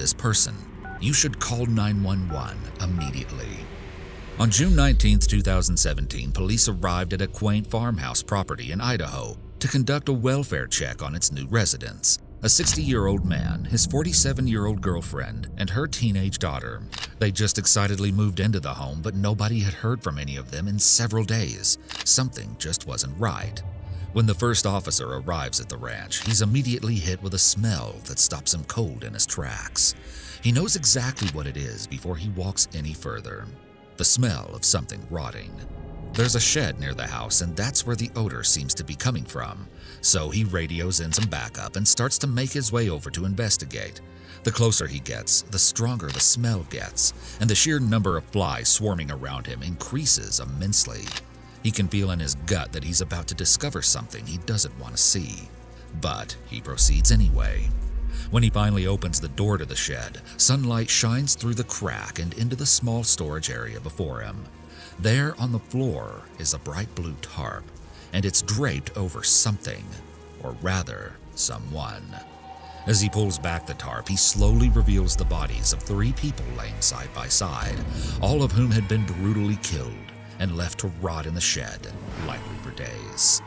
this person, you should call 911 immediately. On June 19, 2017, police arrived at a quaint farmhouse property in Idaho to conduct a welfare check on its new residents. A 60-year-old man, his 47-year-old girlfriend, and her teenage daughter. They just excitedly moved into the home, but nobody had heard from any of them in several days. Something just wasn't right. When the first officer arrives at the ranch, he's immediately hit with a smell that stops him cold in his tracks. He knows exactly what it is before he walks any further. The smell of something rotting. There's a shed near the house, and that's where the odor seems to be coming from. So he radios in some backup and starts to make his way over to investigate. The closer he gets, the stronger the smell gets, and the sheer number of flies swarming around him increases immensely. He can feel in his gut that he's about to discover something he doesn't want to see. But he proceeds anyway. When he finally opens the door to the shed, sunlight shines through the crack and into the small storage area before him. There on the floor is a bright blue tarp, and it's draped over something, or rather, someone. As he pulls back the tarp, he slowly reveals the bodies of 3 people laying side by side, all of whom had been brutally killed and left to rot in the shed, likely for days.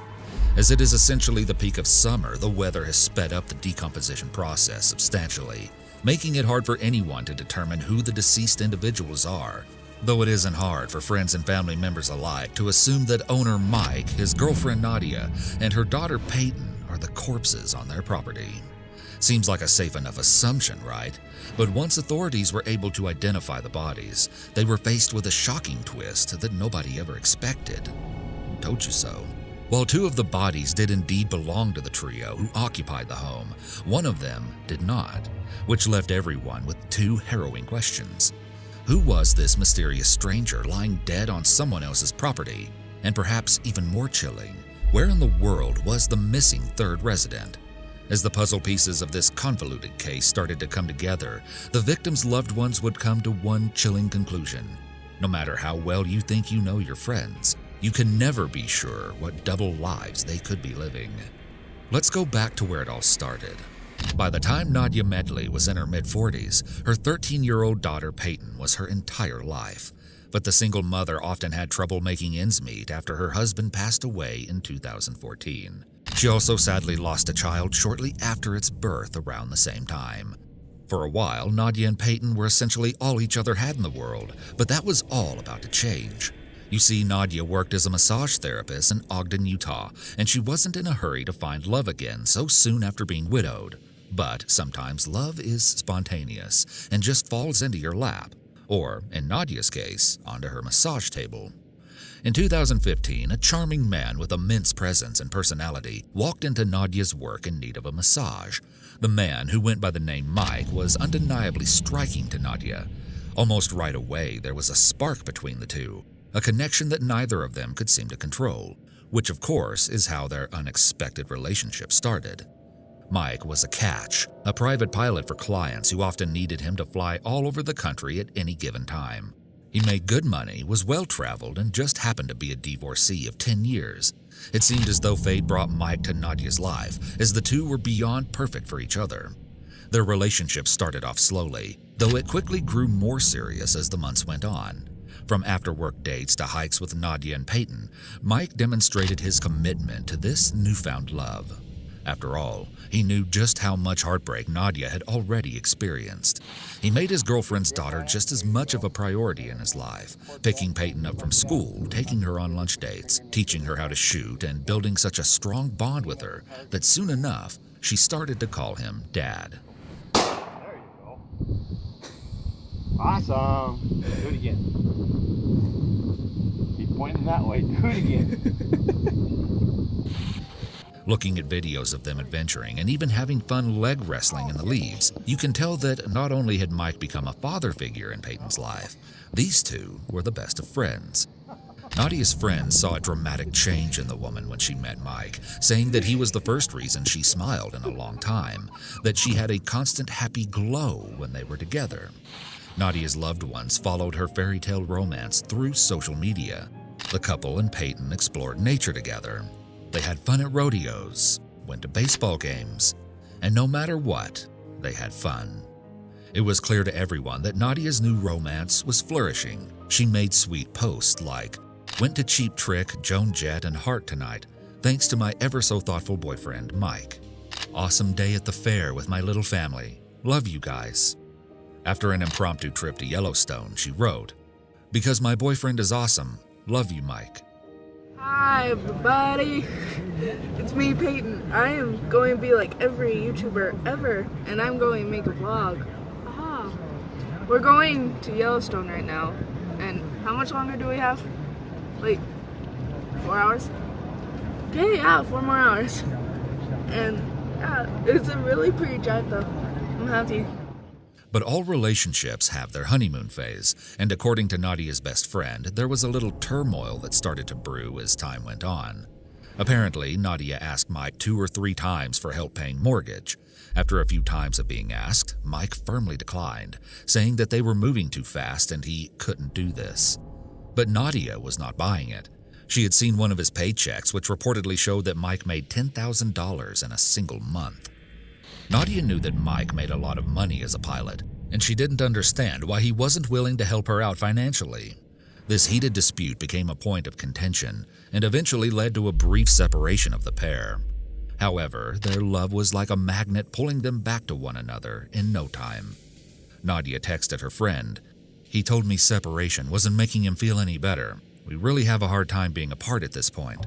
As it is essentially the peak of summer, the weather has sped up the decomposition process substantially, making it hard for anyone to determine who the deceased individuals are. Though it isn't hard for friends and family members alike to assume that owner Mike, his girlfriend Nadia, and her daughter Peyton are the corpses on their property. Seems like a safe enough assumption, right? But once authorities were able to identify the bodies, they were faced with a shocking twist that nobody ever expected. Told you so. While 2 of the bodies did indeed belong to the trio who occupied the home, one of them did not, which left everyone with 2 harrowing questions. Who was this mysterious stranger lying dead on someone else's property? And perhaps even more chilling, where in the world was the missing 3rd resident? As the puzzle pieces of this convoluted case started to come together, the victims' loved ones would come to one chilling conclusion. No matter how well you think you know your friends, you can never be sure what double lives they could be living. Let's go back to where it all started. By the time Nadia Medley was in her mid-40s, her 13-year-old daughter Peyton was her entire life. But the single mother often had trouble making ends meet after her husband passed away in 2014. She also sadly lost a child shortly after its birth around the same time. For a while, Nadia and Peyton were essentially all each other had in the world, but that was all about to change. You see, Nadia worked as a massage therapist in Ogden, Utah, and she wasn't in a hurry to find love again so soon after being widowed. But sometimes love is spontaneous and just falls into your lap, or, in Nadia's case, onto her massage table. In 2015, a charming man with immense presence and personality walked into Nadia's work in need of a massage. The man, who went by the name Mike, was undeniably striking to Nadia. Almost right away, there was a spark between the two, a connection that neither of them could seem to control, which of course is how their unexpected relationship started. Mike was a catch, a private pilot for clients who often needed him to fly all over the country at any given time. He made good money, was well-traveled, and just happened to be a divorcee of 10 years. It seemed as though fate brought Mike to Nadia's life, as the two were beyond perfect for each other. Their relationship started off slowly, though it quickly grew more serious as the months went on. From after-work dates to hikes with Nadia and Peyton, Mike demonstrated his commitment to this newfound love. After all, he knew just how much heartbreak Nadia had already experienced. He made his girlfriend's daughter just as much of a priority in his life, picking Peyton up from school, taking her on lunch dates, teaching her how to shoot, and building such a strong bond with her that soon enough, she started to call him Dad. There you go. Awesome. Do it again. Keep pointing that way. Do it again. Looking at videos of them adventuring and even having fun leg wrestling in the leaves, you can tell that not only had Mike become a father figure in Peyton's life, these two were the best of friends. Nadia's friends saw a dramatic change in the woman when she met Mike, saying that he was the first reason she smiled in a long time, that she had a constant happy glow when they were together. Nadia's loved ones followed her fairy tale romance through social media. The couple and Peyton explored nature together. They had fun at rodeos, went to baseball games, and no matter what, they had fun. It was clear to everyone that Nadia's new romance was flourishing. She made sweet posts like, "Went to Cheap Trick, Joan Jett, and Hart tonight, thanks to my ever-so-thoughtful boyfriend, Mike. Awesome day at the fair with my little family. Love you guys." After an impromptu trip to Yellowstone, she wrote, "Because my boyfriend is awesome. Love you, Mike." Hi everybody, it's me Peyton. I am going to be like every YouTuber ever, and I'm going to make a vlog. We're going to Yellowstone right now, and how much longer do we have? Like 4 hours? Okay, yeah, 4 more hours. And yeah, it's a really pretty drive though. I'm happy. But all relationships have their honeymoon phase, and according to Nadia's best friend, there was a little turmoil that started to brew as time went on. Apparently, Nadia asked Mike 2 or 3 times for help paying mortgage. After a few times of being asked, Mike firmly declined, saying that they were moving too fast and he couldn't do this. But Nadia was not buying it. She had seen one of his paychecks, which reportedly showed that Mike made $10,000 in a single month. Nadia knew that Mike made a lot of money as a pilot, and she didn't understand why he wasn't willing to help her out financially. This heated dispute became a point of contention and eventually led to a brief separation of the pair. However, their love was like a magnet pulling them back to one another in no time. Nadia texted her friend, "He told me separation wasn't making him feel any better. We really have a hard time being apart at this point."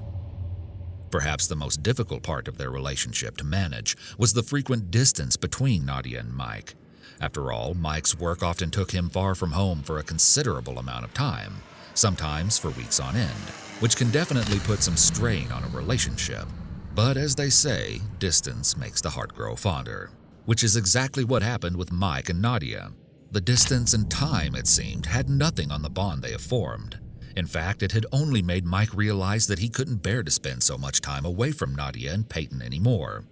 Perhaps the most difficult part of their relationship to manage was the frequent distance between Nadia and Mike. After all, Mike's work often took him far from home for a considerable amount of time, sometimes for weeks on end, which can definitely put some strain on a relationship. But as they say, distance makes the heart grow fonder, which is exactly what happened with Mike and Nadia. The distance and time, it seemed, had nothing on the bond they have formed. In fact, it had only made Mike realize that he couldn't bear to spend so much time away from Nadia and Peyton anymore.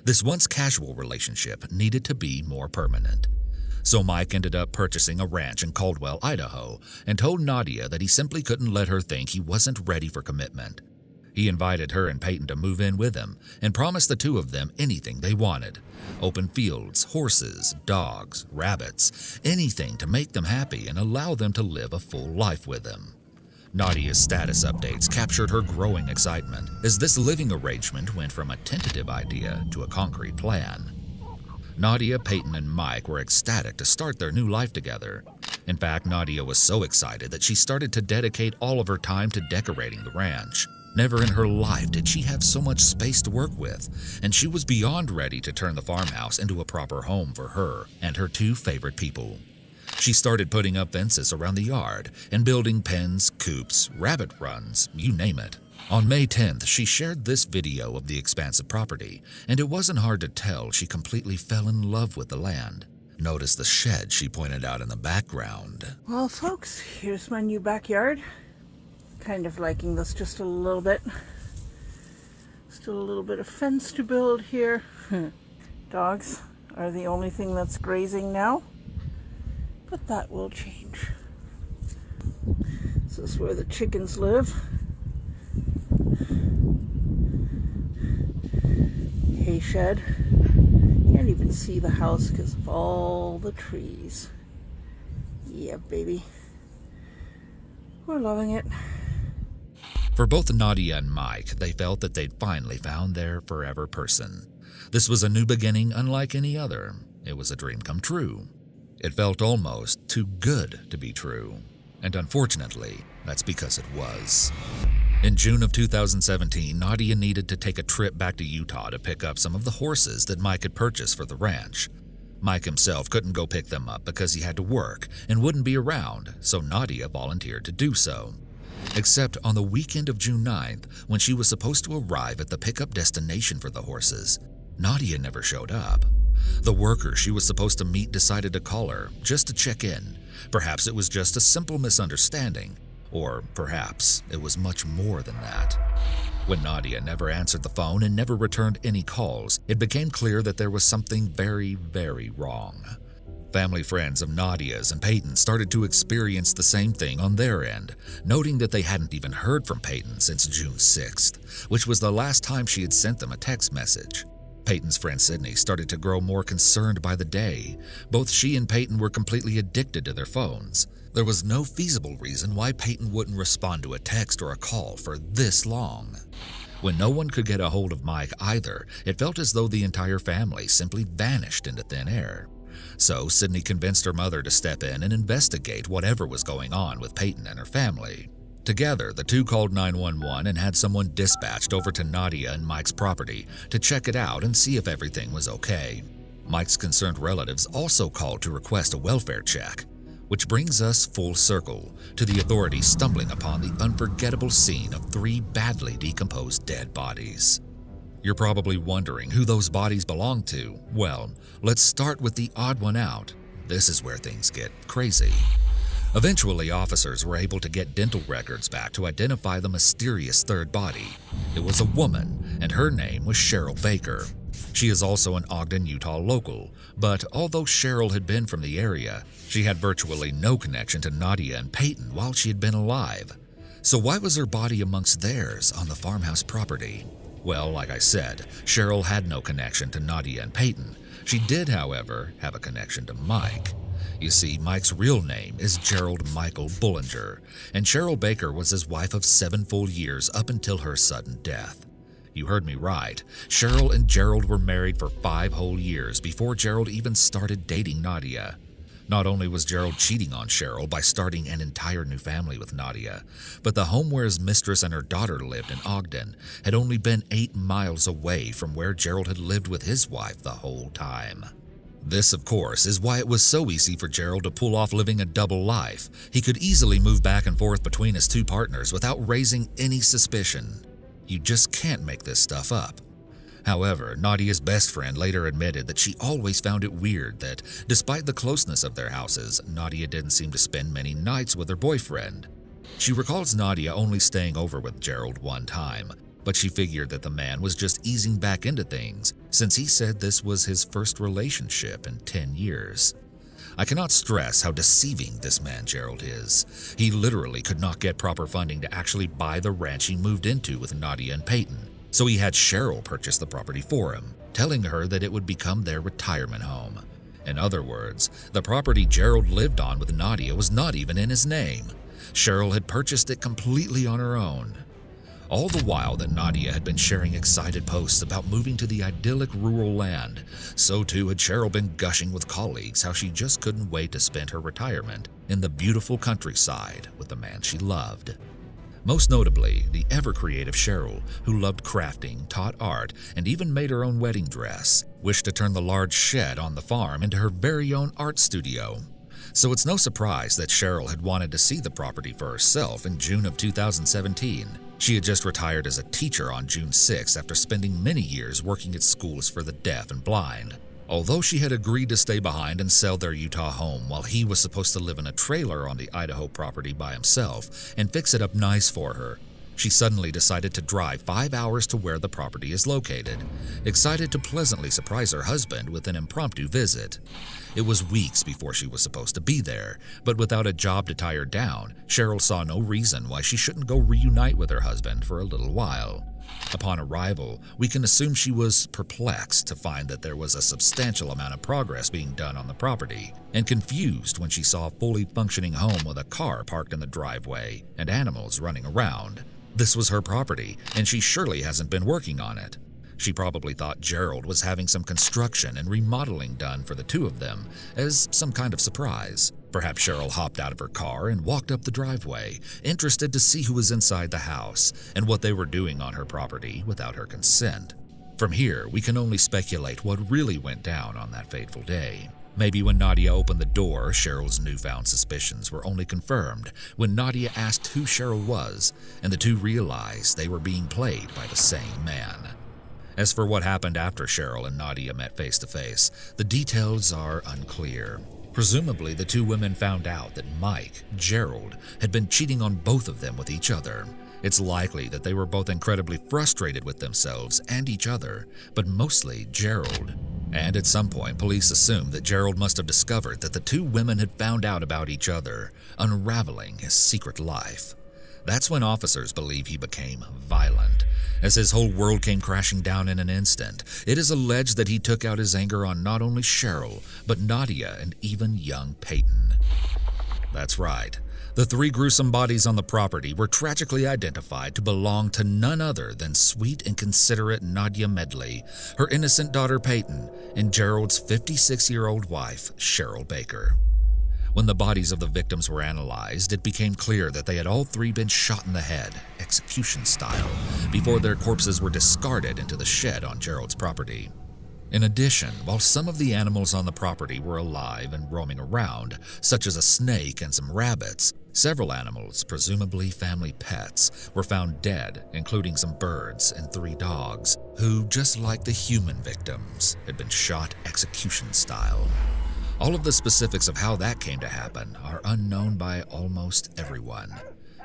This once casual relationship needed to be more permanent. So Mike ended up purchasing a ranch in Caldwell, Idaho, and told Nadia that he simply couldn't let her think he wasn't ready for commitment. He invited her and Peyton to move in with him and promised the two of them anything they wanted. Open fields, horses, dogs, rabbits, anything to make them happy and allow them to live a full life with him. Nadia's status updates captured her growing excitement as this living arrangement went from a tentative idea to a concrete plan. Nadia, Peyton, and Mike were ecstatic to start their new life together. In fact, Nadia was so excited that she started to dedicate all of her time to decorating the ranch. Never in her life did she have so much space to work with, and she was beyond ready to turn the farmhouse into a proper home for her and her 2 favorite people. She started putting up fences around the yard and building pens, coops, rabbit runs, you name it. On May 10th, she shared this video of the expansive property, and it wasn't hard to tell she completely fell in love with the land. Notice the shed she pointed out in the background. Well, folks, here's my new backyard. Kind of liking this just a little bit. Still a little bit of fence to build here. Dogs are the only thing that's grazing now, but that will change. This is where the chickens live. Hay shed. Can't even see the house because of all the trees. Yeah, baby. We're loving it. For both Nadia and Mike, they felt that they'd finally found their forever person. This was a new beginning unlike any other. It was a dream come true. It felt almost too good to be true. And unfortunately, that's because it was. In June of 2017, Nadia needed to take a trip back to Utah to pick up some of the horses that Mike had purchased for the ranch. Mike himself couldn't go pick them up because he had to work and wouldn't be around, so Nadia volunteered to do so. Except on the weekend of June 9th, when she was supposed to arrive at the pickup destination for the horses, Nadia never showed up. The worker she was supposed to meet decided to call her just to check in. Perhaps it was just a simple misunderstanding, or perhaps it was much more than that. When Nadia never answered the phone and never returned any calls, it became clear that there was something very, very wrong. Family friends of Nadia's and Peyton started to experience the same thing on their end, noting that they hadn't even heard from Peyton since June 6th, which was the last time she had sent them a text message. Peyton's friend Sydney started to grow more concerned by the day. Both she and Peyton were completely addicted to their phones. There was no feasible reason why Peyton wouldn't respond to a text or a call for this long. When no one could get a hold of Mike either, it felt as though the entire family simply vanished into thin air. So Sydney convinced her mother to step in and investigate whatever was going on with Peyton and her family. Together, the two called 911 and had someone dispatched over to Nadia and Mike's property to check it out and see if everything was okay. Mike's concerned relatives also called to request a welfare check, which brings us full circle to the authorities stumbling upon the unforgettable scene of 3 badly decomposed dead bodies. You're probably wondering who those bodies belong to. Well, let's start with the odd one out. This is where things get crazy. Eventually, officers were able to get dental records back to identify the mysterious third body. It was a woman, and her name was Cheryl Baker. She is also an Ogden, Utah local, but although Cheryl had been from the area, she had virtually no connection to Nadia and Peyton while she had been alive. So why was her body amongst theirs on the farmhouse property? Well, like I said, Cheryl had no connection to Nadia and Peyton. She did, however, have a connection to Mike. You see, Mike's real name is Gerald Michael Bullinger, and Cheryl Baker was his wife of 7 full years up until her sudden death. You heard me right. Cheryl and Gerald were married for 5 whole years before Gerald even started dating Nadia. Not only was Gerald cheating on Cheryl by starting an entire new family with Nadia, but the home where his mistress and her daughter lived in Ogden had only been 8 miles away from where Gerald had lived with his wife the whole time. This, of course, is why it was so easy for Gerald to pull off living a double life. He could easily move back and forth between his 2 partners without raising any suspicion. You just can't make this stuff up. However, Nadia's best friend later admitted that she always found it weird that, despite the closeness of their houses, Nadia didn't seem to spend many nights with her boyfriend. She recalls Nadia only staying over with Gerald one time, but she figured that the man was just easing back into things since he said this was his first relationship in 10 years. I cannot stress how deceiving this man Gerald is. He literally could not get proper funding to actually buy the ranch he moved into with Nadia and Peyton, so he had Cheryl purchase the property for him, telling her that it would become their retirement home. In other words, the property Gerald lived on with Nadia was not even in his name. Cheryl had purchased it completely on her own. All the while that Nadia had been sharing excited posts about moving to the idyllic rural land, so too had Cheryl been gushing with colleagues how she just couldn't wait to spend her retirement in the beautiful countryside with the man she loved. Most notably, the ever-creative Cheryl, who loved crafting, taught art, and even made her own wedding dress, wished to turn the large shed on the farm into her very own art studio. So it's no surprise that Cheryl had wanted to see the property for herself in June of 2017. She had just retired as a teacher on June 6 after spending many years working at schools for the deaf and blind. Although she had agreed to stay behind and sell their Utah home while he was supposed to live in a trailer on the Idaho property by himself and fix it up nice for her, she suddenly decided to drive 5 hours to where the property is located, excited to pleasantly surprise her husband with an impromptu visit. It was weeks before she was supposed to be there, but without a job to tie her down, Cheryl saw no reason why she shouldn't go reunite with her husband for a little while. Upon arrival, we can assume she was perplexed to find that there was a substantial amount of progress being done on the property, and confused when she saw a fully functioning home with a car parked in the driveway and animals running around. This was her property, and she surely hasn't been working on it. She probably thought Gerald was having some construction and remodeling done for the two of them as some kind of surprise. Perhaps Cheryl hopped out of her car and walked up the driveway, interested to see who was inside the house and what they were doing on her property without her consent. From here, we can only speculate what really went down on that fateful day. Maybe when Nadia opened the door, Cheryl's newfound suspicions were only confirmed when Nadia asked who Cheryl was, and the two realized they were being played by the same man. As for what happened after Cheryl and Nadia met face to face, the details are unclear. Presumably, the two women found out that Mike, Gerald, had been cheating on both of them with each other. It's likely that they were both incredibly frustrated with themselves and each other, but mostly Gerald. And at some point, police assumed that Gerald must have discovered that the two women had found out about each other, unraveling his secret life. That's when officers believe he became violent, as his whole world came crashing down in an instant. It is alleged that he took out his anger on not only Cheryl, but Nadia and even young Peyton. That's right. The 3 gruesome bodies on the property were tragically identified to belong to none other than sweet and considerate Nadia Medley, her innocent daughter Peyton, and Gerald's 56-year-old wife, Cheryl Baker. When the bodies of the victims were analyzed, it became clear that they had all 3 been shot in the head, execution style, before their corpses were discarded into the shed on Gerald's property. In addition, while some of the animals on the property were alive and roaming around, such as a snake and some rabbits, several animals, presumably family pets, were found dead, including some birds and 3 dogs, who, just like the human victims, had been shot execution style. All of the specifics of how that came to happen are unknown by almost everyone.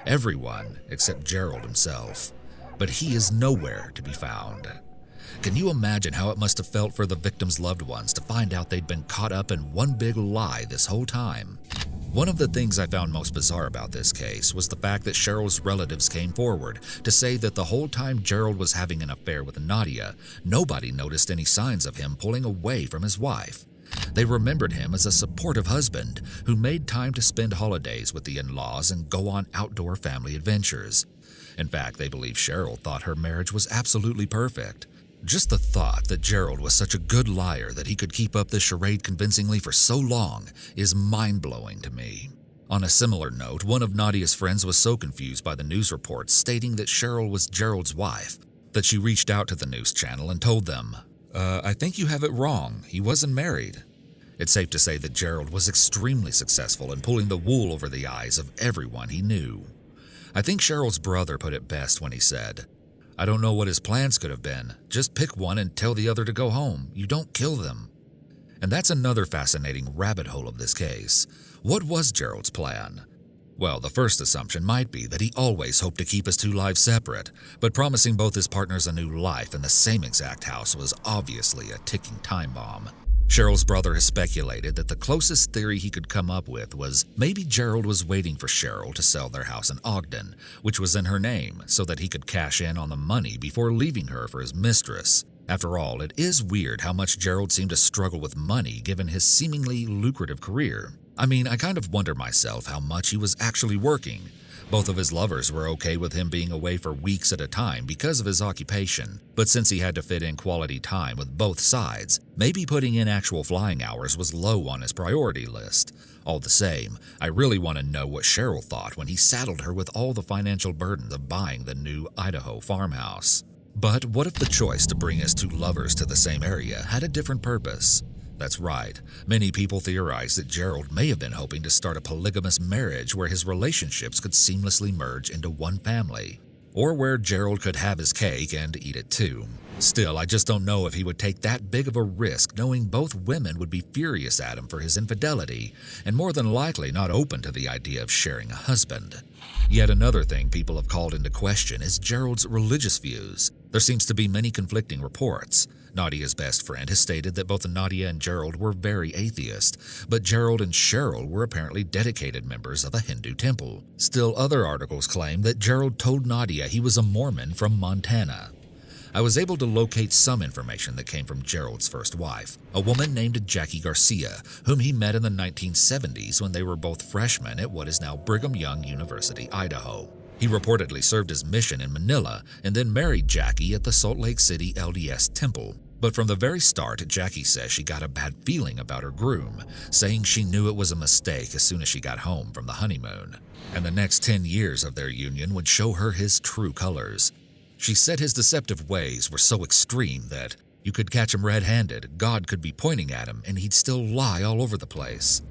Everyone except Gerald himself. But he is nowhere to be found. Can you imagine how it must have felt for the victims' loved ones to find out they'd been caught up in one big lie this whole time? One of the things I found most bizarre about this case was the fact that Cheryl's relatives came forward to say that the whole time Gerald was having an affair with Nadia, nobody noticed any signs of him pulling away from his wife. They remembered him as a supportive husband who made time to spend holidays with the in-laws and go on outdoor family adventures. In fact, they believe Cheryl thought her marriage was absolutely perfect. Just the thought that Gerald was such a good liar that he could keep up this charade convincingly for so long is mind-blowing to me. On a similar note, one of Nadia's friends was so confused by the news reports stating that Cheryl was Gerald's wife that she reached out to the news channel and told them, I think you have it wrong. He wasn't married. It's safe to say that Gerald was extremely successful in pulling the wool over the eyes of everyone he knew. I think Cheryl's brother put it best when he said, I don't know what his plans could have been. Just pick one and tell the other to go home. You don't kill them. And that's another fascinating rabbit hole of this case. What was Gerald's plan? Well, the first assumption might be that he always hoped to keep his 2 lives separate, but promising both his partners a new life in the same exact house was obviously a ticking time bomb. Cheryl's brother has speculated that the closest theory he could come up with was maybe Gerald was waiting for Cheryl to sell their house in Ogden, which was in her name, so that he could cash in on the money before leaving her for his mistress. After all, it is weird how much Gerald seemed to struggle with money given his seemingly lucrative career. I mean, I kind of wonder myself how much he was actually working. Both of his lovers were okay with him being away for weeks at a time because of his occupation, but since he had to fit in quality time with both sides, maybe putting in actual flying hours was low on his priority list. All the same, I really want to know what Cheryl thought when he saddled her with all the financial burdens of buying the new Idaho farmhouse. But what if the choice to bring his 2 lovers to the same area had a different purpose? That's right. Many people theorize that Gerald may have been hoping to start a polygamous marriage where his relationships could seamlessly merge into one family, or where Gerald could have his cake and eat it too. Still, I just don't know if he would take that big of a risk knowing both women would be furious at him for his infidelity and more than likely not open to the idea of sharing a husband. Yet another thing people have called into question is Gerald's religious views. There seems to be many conflicting reports. Nadia's best friend has stated that both Nadia and Gerald were very atheist, but Gerald and Cheryl were apparently dedicated members of a Hindu temple. Still, other articles claim that Gerald told Nadia he was a Mormon from Montana. I was able to locate some information that came from Gerald's first wife, a woman named Jackie Garcia, whom he met in the 1970s when they were both freshmen at what is now Brigham Young University, Idaho. He reportedly served his mission in Manila and then married Jackie at the Salt Lake City LDS Temple. But from the very start, Jackie says she got a bad feeling about her groom, saying she knew it was a mistake as soon as she got home from the honeymoon. And the next 10 years of their union would show her his true colors. She said his deceptive ways were so extreme that you could catch him red-handed, God could be pointing at him, and he'd still lie all over the place.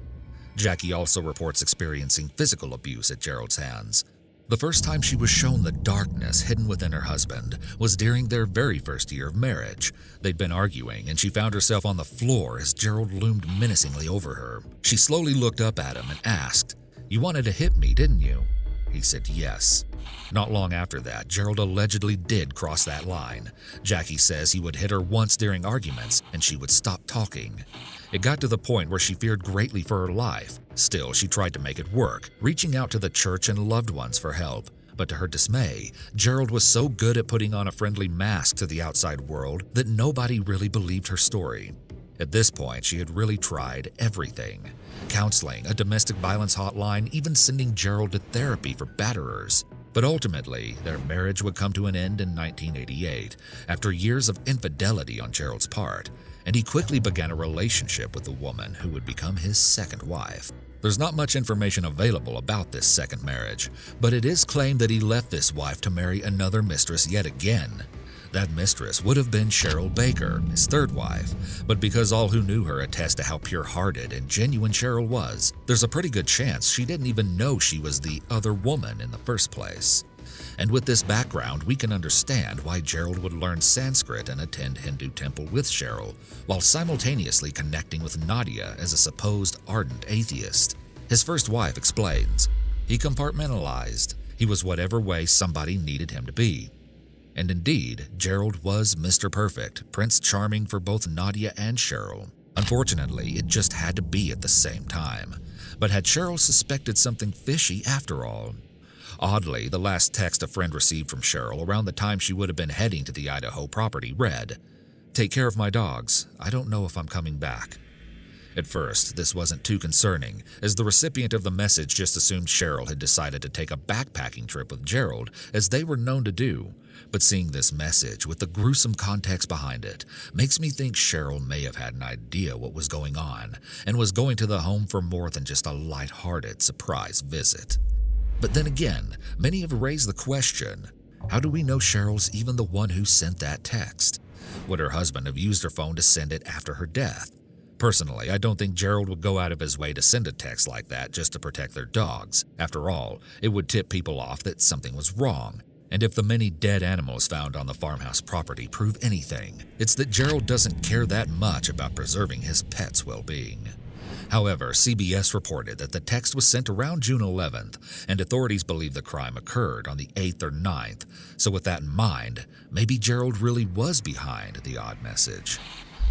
Jackie also reports experiencing physical abuse at Gerald's hands. The first time she was shown the darkness hidden within her husband was during their very first year of marriage. They'd been arguing, and she found herself on the floor as Gerald loomed menacingly over her. She slowly looked up at him and asked, "You wanted to hit me, didn't you?" He said yes. Not long after that, Gerald allegedly did cross that line. Jackie says he would hit her once during arguments, and she would stop talking. It got to the point where she feared greatly for her life. Still, she tried to make it work, reaching out to the church and loved ones for help. But to her dismay, Gerald was so good at putting on a friendly mask to the outside world that nobody really believed her story. At this point, she had really tried everything. Counseling, a domestic violence hotline, even sending Gerald to therapy for batterers. But ultimately, their marriage would come to an end in 1988, after years of infidelity on Gerald's part, and he quickly began a relationship with the woman who would become his second wife. There's not much information available about this second marriage, but it is claimed that he left this wife to marry another mistress yet again. That mistress would have been Cheryl Baker, his third wife, but because all who knew her attest to how pure-hearted and genuine Cheryl was, there's a pretty good chance she didn't even know she was the other woman in the first place. And with this background, we can understand why Gerald would learn Sanskrit and attend Hindu temple with Cheryl, while simultaneously connecting with Nadia as a supposed ardent atheist. His first wife explains, he compartmentalized. He was whatever way somebody needed him to be. And indeed, Gerald was Mr. Perfect, Prince Charming for both Nadia and Cheryl. Unfortunately, it just had to be at the same time. But had Cheryl suspected something fishy after all? Oddly, the last text a friend received from Cheryl around the time she would have been heading to the Idaho property read, "Take care of my dogs. I don't know if I'm coming back." At first, this wasn't too concerning, as the recipient of the message just assumed Cheryl had decided to take a backpacking trip with Gerald, as they were known to do. But seeing this message with the gruesome context behind it makes me think Cheryl may have had an idea what was going on and was going to the home for more than just a light-hearted surprise visit. But then again, many have raised the question, how do we know Cheryl's even the one who sent that text? Would her husband have used her phone to send it after her death? Personally, I don't think Gerald would go out of his way to send a text like that just to protect their dogs. After all, it would tip people off that something was wrong. And if the many dead animals found on the farmhouse property prove anything, it's that Gerald doesn't care that much about preserving his pet's well-being. However, CBS reported that the text was sent around June 11th, and authorities believe the crime occurred on the 8th or 9th. So with that in mind, maybe Gerald really was behind the odd message.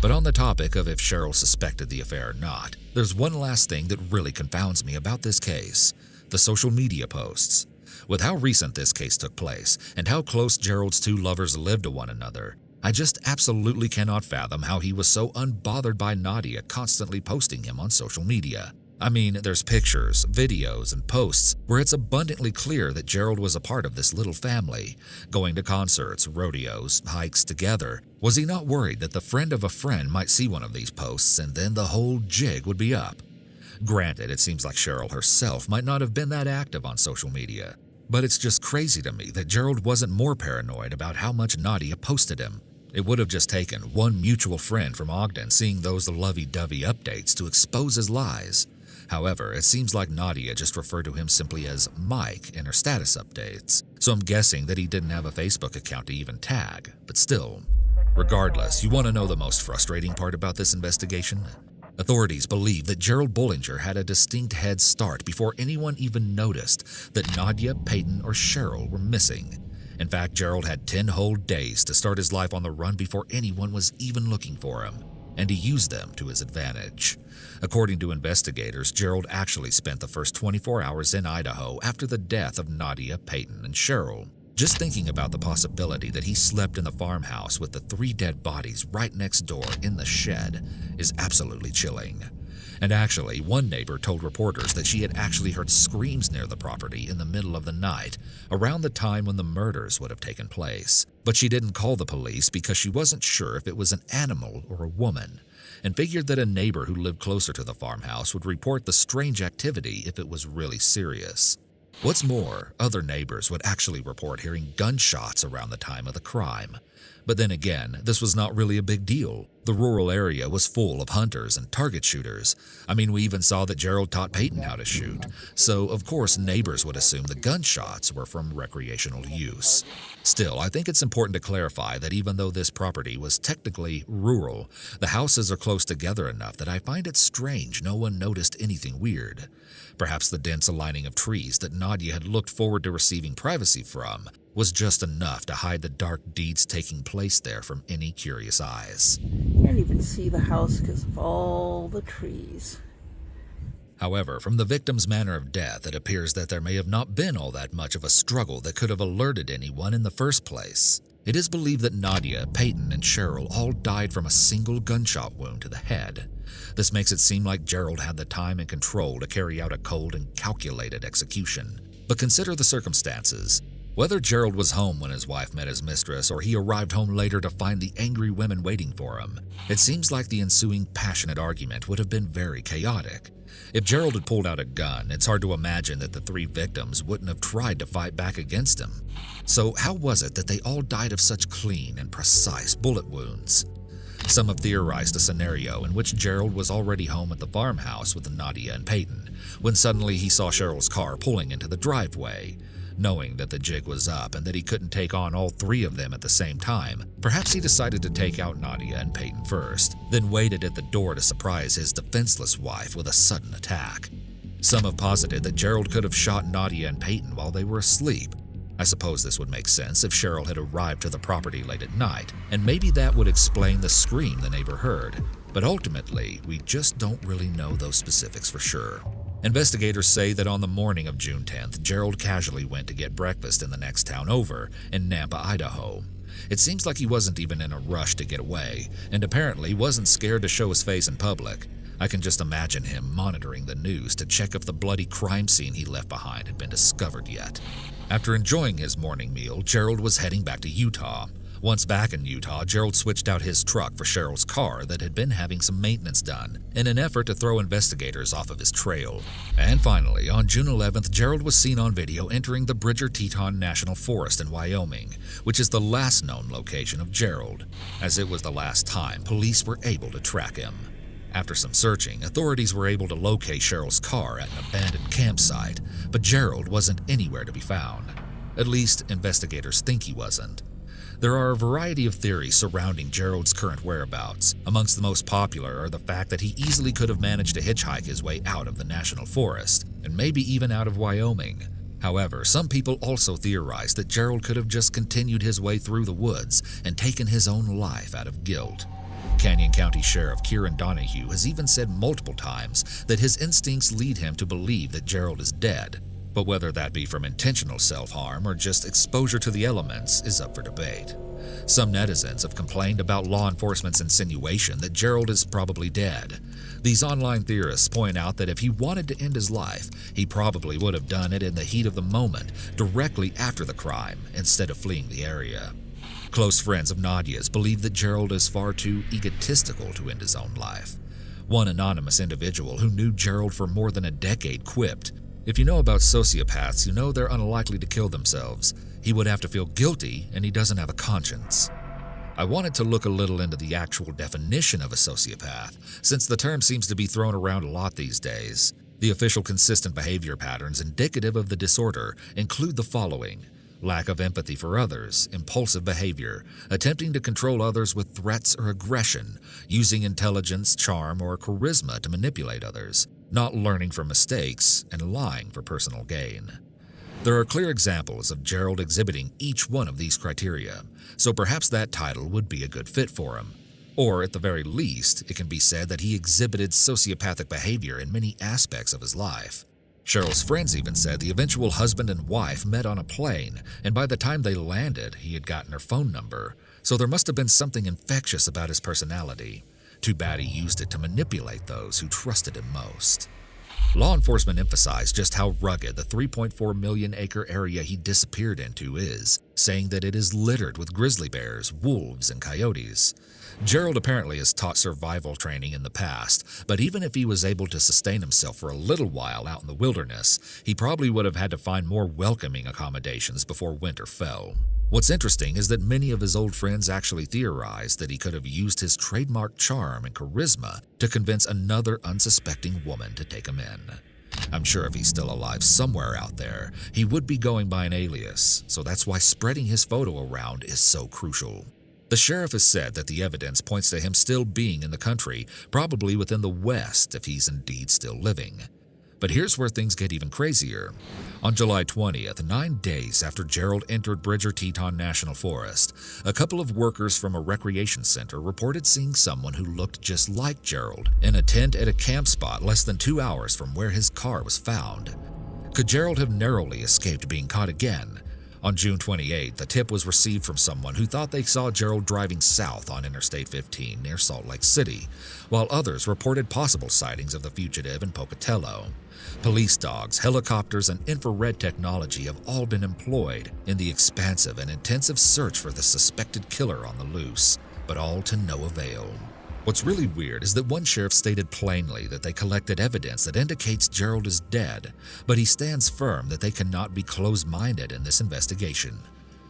But on the topic of if Cheryl suspected the affair or not, there's one last thing that really confounds me about this case: the social media posts. With how recent this case took place, and how close Gerald's two lovers lived to one another, I just absolutely cannot fathom how he was so unbothered by Nadia constantly posting him on social media. I mean, there's pictures, videos, and posts where it's abundantly clear that Gerald was a part of this little family, going to concerts, rodeos, hikes together. Was he not worried that the friend of a friend might see one of these posts and then the whole jig would be up? Granted, it seems like Cheryl herself might not have been that active on social media, but it's just crazy to me that Gerald wasn't more paranoid about how much Nadia posted him. It would have just taken one mutual friend from Ogden seeing those lovey-dovey updates to expose his lies. However, it seems like Nadia just referred to him simply as Mike in her status updates, so I'm guessing that he didn't have a Facebook account to even tag, but still. Regardless, you want to know the most frustrating part about this investigation? Authorities believe that Gerald Bollinger had a distinct head start before anyone even noticed that Nadia, Peyton, or Cheryl were missing. In fact, Gerald had 10 whole days to start his life on the run before anyone was even looking for him, and he used them to his advantage. According to investigators, Gerald actually spent the first 24 hours in Idaho after the death of Nadia, Peyton, and Cheryl. Just thinking about the possibility that he slept in the farmhouse with the 3 dead bodies right next door in the shed is absolutely chilling. And actually, one neighbor told reporters that she had actually heard screams near the property in the middle of the night, around the time when the murders would have taken place. But she didn't call the police because she wasn't sure if it was an animal or a woman, and figured that a neighbor who lived closer to the farmhouse would report the strange activity if it was really serious. What's more, other neighbors would actually report hearing gunshots around the time of the crime. But then again, this was not really a big deal. The rural area was full of hunters and target shooters. I mean, we even saw that Gerald taught Peyton how to shoot. So, of course, neighbors would assume the gunshots were from recreational use. Still, I think it's important to clarify that even though this property was technically rural, the houses are close together enough that I find it strange no one noticed anything weird. Perhaps the dense aligning of trees that Nadia had looked forward to receiving privacy from was just enough to hide the dark deeds taking place there from any curious eyes. Can't even see the house because of all the trees. However, from the victim's manner of death, it appears that there may have not been all that much of a struggle that could have alerted anyone in the first place. It is believed that Nadia, Peyton, and Cheryl all died from a single gunshot wound to the head. This makes it seem like Gerald had the time and control to carry out a cold and calculated execution. But consider the circumstances. Whether Gerald was home when his wife met his mistress or he arrived home later to find the angry women waiting for him, it seems like the ensuing passionate argument would have been very chaotic. If Gerald had pulled out a gun, it's hard to imagine that the three victims wouldn't have tried to fight back against him. So how was it that they all died of such clean and precise bullet wounds? Some have theorized a scenario in which Gerald was already home at the farmhouse with Nadia and Peyton, when suddenly he saw Cheryl's car pulling into the driveway. Knowing that the jig was up and that he couldn't take on all three of them at the same time, perhaps he decided to take out Nadia and Peyton first, then waited at the door to surprise his defenseless wife with a sudden attack. Some have posited that Gerald could have shot Nadia and Peyton while they were asleep. I suppose this would make sense if Cheryl had arrived to the property late at night, and maybe that would explain the scream the neighbor heard. But ultimately, we just don't really know those specifics for sure. Investigators say that on the morning of June 10th, Gerald casually went to get breakfast in the next town over, in Nampa, Idaho. It seems like he wasn't even in a rush to get away, and apparently wasn't scared to show his face in public. I can just imagine him monitoring the news to check if the bloody crime scene he left behind had been discovered yet. After enjoying his morning meal, Gerald was heading back to Utah. Once back in Utah, Gerald switched out his truck for Cheryl's car that had been having some maintenance done in an effort to throw investigators off of his trail. And finally, on June 11th, Gerald was seen on video entering the Bridger-Teton National Forest in Wyoming, which is the last known location of Gerald, as it was the last time police were able to track him. After some searching, authorities were able to locate Cheryl's car at an abandoned campsite, but Gerald wasn't anywhere to be found. At least, investigators think he wasn't. There are a variety of theories surrounding Gerald's current whereabouts. Amongst the most popular are the fact that he easily could have managed to hitchhike his way out of the national forest, and maybe even out of Wyoming. However, some people also theorize that Gerald could have just continued his way through the woods and taken his own life out of guilt. Canyon County Sheriff Kieran Donahue has even said multiple times that his instincts lead him to believe that Gerald is dead. But whether that be from intentional self-harm or just exposure to the elements is up for debate. Some netizens have complained about law enforcement's insinuation that Gerald is probably dead. These online theorists point out that if he wanted to end his life, he probably would have done it in the heat of the moment, directly after the crime, instead of fleeing the area. Close friends of Nadia's believe that Gerald is far too egotistical to end his own life. One anonymous individual who knew Gerald for more than a decade quipped, "If you know about sociopaths, you know they're unlikely to kill themselves. He would have to feel guilty, and he doesn't have a conscience." I wanted to look a little into the actual definition of a sociopath, since the term seems to be thrown around a lot these days. The official consistent behavior patterns indicative of the disorder include the following: lack of empathy for others, impulsive behavior, attempting to control others with threats or aggression, using intelligence, charm, or charisma to manipulate others, not learning from mistakes, and lying for personal gain. There are clear examples of Gerald exhibiting each one of these criteria, so perhaps that title would be a good fit for him. Or, at the very least, it can be said that he exhibited sociopathic behavior in many aspects of his life. Cheryl's friends even said the eventual husband and wife met on a plane, and by the time they landed, he had gotten her phone number, so there must have been something infectious about his personality. Too bad he used it to manipulate those who trusted him most. Law enforcement emphasized just how rugged the 3.4 million acre area he disappeared into is, saying that it is littered with grizzly bears, wolves, and coyotes. Gerald apparently has taught survival training in the past, but even if he was able to sustain himself for a little while out in the wilderness, he probably would have had to find more welcoming accommodations before winter fell. What's interesting is that many of his old friends actually theorized that he could have used his trademark charm and charisma to convince another unsuspecting woman to take him in. I'm sure if he's still alive somewhere out there, he would be going by an alias, so that's why spreading his photo around is so crucial. The sheriff has said that the evidence points to him still being in the country, probably within the West if he's indeed still living. But here's where things get even crazier. On July 20th, 9 days after Gerald entered Bridger Teton National Forest, a couple of workers from a recreation center reported seeing someone who looked just like Gerald in a tent at a camp spot less than 2 hours from where his car was found. Could Gerald have narrowly escaped being caught again? On June 28th, a tip was received from someone who thought they saw Gerald driving south on Interstate 15 near Salt Lake City, while others reported possible sightings of the fugitive in Pocatello. Police dogs, helicopters, and infrared technology have all been employed in the expansive and intensive search for the suspected killer on the loose, but all to no avail. What's really weird is that one sheriff stated plainly that they collected evidence that indicates Gerald is dead, but he stands firm that they cannot be closed-minded in this investigation.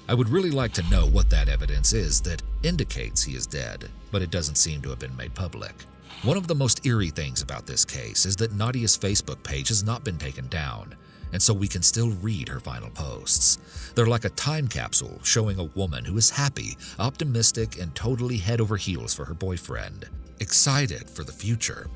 I would really like to know what that evidence is that indicates he is dead, but it doesn't seem to have been made public. One of the most eerie things about this case is that Nadia's Facebook page has not been taken down, and so we can still read her final posts. They're like a time capsule showing a woman who is happy, optimistic, and totally head over heels for her boyfriend, excited for the future.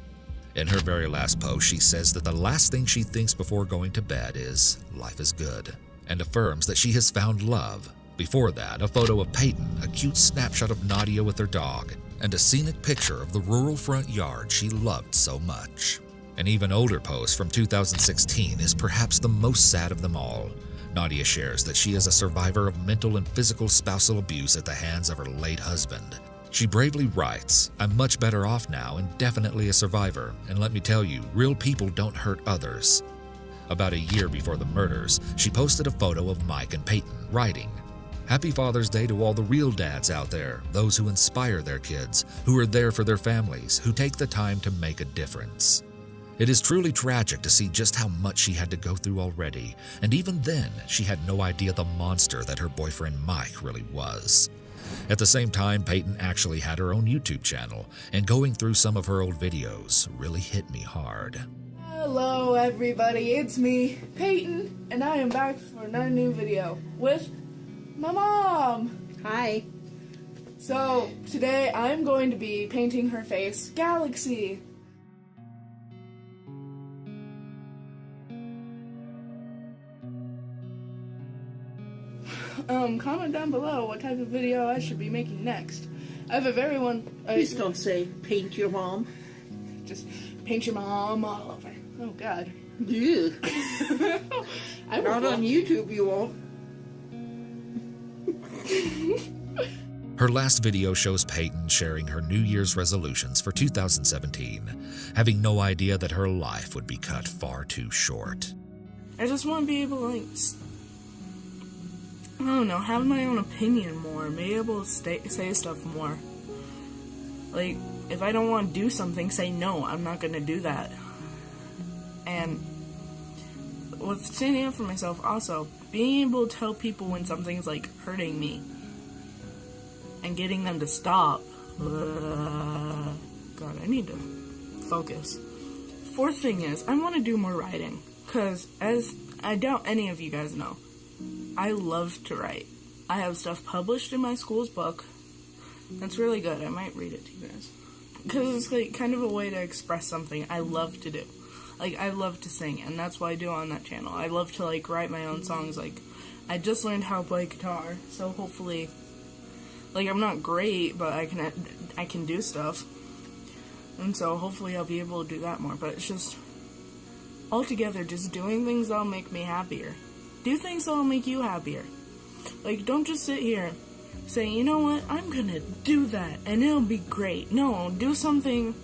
In her very last post, she says that the last thing she thinks before going to bed is, life is good, and affirms that she has found love. Before that, a photo of Peyton, a cute snapshot of Nadia with her dog, and a scenic picture of the rural front yard she loved so much. An even older post from 2016 is perhaps the most sad of them all. Nadia shares that she is a survivor of mental and physical spousal abuse at the hands of her late husband. She bravely writes, "I'm much better off now and definitely a survivor, and let me tell you, real people don't hurt others." About a year before the murders, she posted a photo of Mike and Peyton, writing, "Happy Father's Day to all the real dads out there, those who inspire their kids, who are there for their families, who take the time to make a difference." It is truly tragic to see just how much she had to go through already, and even then, she had no idea the monster that her boyfriend Mike really was. At the same time, Peyton actually had her own YouTube channel, and going through some of her old videos really hit me hard. Hello everybody, it's me, Peyton, and I am back for another new video with my mom. Hi. So, today I'm going to be painting her face Galaxy. Comment down below what type of video I should be making next. I have a very one... Please don't say paint your mom. Just paint your mom all over. Oh god. Yeah. Not on YouTube, you won't. Her last video shows Peyton sharing her New Year's resolutions for 2017, having no idea that her life would be cut far too short. I just want to be able to, like, I don't know, have my own opinion more, be able to say stuff more. Like, if I don't want to do something, say no, I'm not going to do that. And with standing up for myself also, being able to tell people when something's, like, hurting me and getting them to stop. God, I need to focus. Fourth thing is, I want to do more writing, because as I doubt any of you guys know, I love to write. I have stuff published in my school's book. That's really good. I might read it to you guys. Because it's like kind of a way to express something I love to do. Like, I love to sing, and that's what I do on that channel. I love to, like, write my own songs. Like, I just learned how to play guitar, so hopefully, like, I'm not great, but I can do stuff. And so hopefully I'll be able to do that more. But it's just, altogether, just doing things that'll make me happier. Do things that'll make you happier. Like, don't just sit here saying, you know what, I'm gonna do that, and it'll be great. No, do something,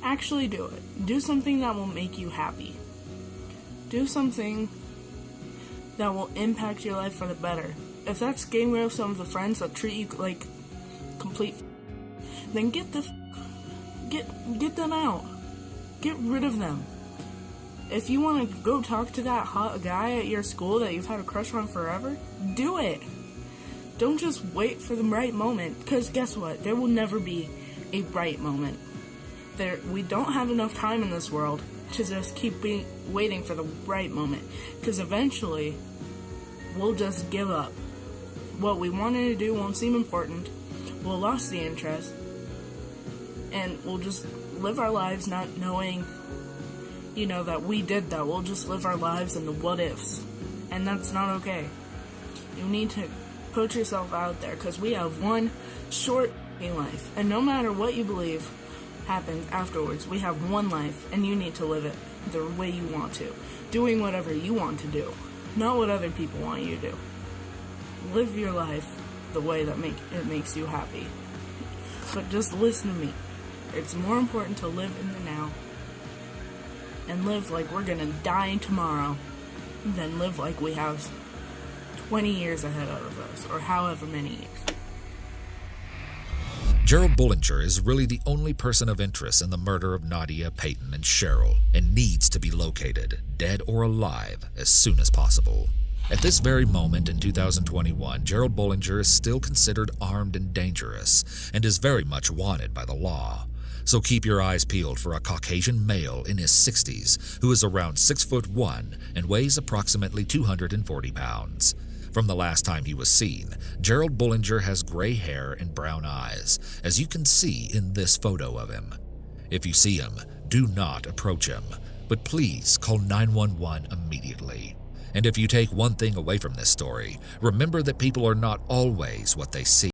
actually do it. Do something that will make you happy. Do something that will impact your life for the better. If that's getting rid of some of the friends that treat you like complete, then get them out. Get rid of them. If you want to go talk to that hot guy at your school that you've had a crush on forever, do it. Don't just wait for the right moment, because guess what? There will never be a right moment. We don't have enough time in this world to just keep waiting for the right moment, because eventually we'll just give up. What we wanted to do won't seem important, we'll lose the interest, and we'll just live our lives not knowing that we did that. We'll just live our lives in the what ifs. And that's not okay. You need to put yourself out there, because we have one short life. And no matter what you believe happens afterwards, we have one life, and you need to live it the way you want to. Doing whatever you want to do, not what other people want you to do. Live your life the way that it makes you happy. But just listen to me. It's more important to live in the now and live like we're gonna die tomorrow than live like we have 20 years ahead of us, or however many years. Gerald Bullinger is really the only person of interest in the murder of Nadia, Peyton, and Cheryl, and needs to be located, dead or alive, as soon as possible. At this very moment in 2021, Gerald Bullinger is still considered armed and dangerous, and is very much wanted by the law. So keep your eyes peeled for a Caucasian male in his 60s who is around 6'1" and weighs approximately 240 pounds. From the last time he was seen, Gerald Bullinger has gray hair and brown eyes, as you can see in this photo of him. If you see him, do not approach him, but please call 911 immediately. And if you take one thing away from this story, remember that people are not always what they seem.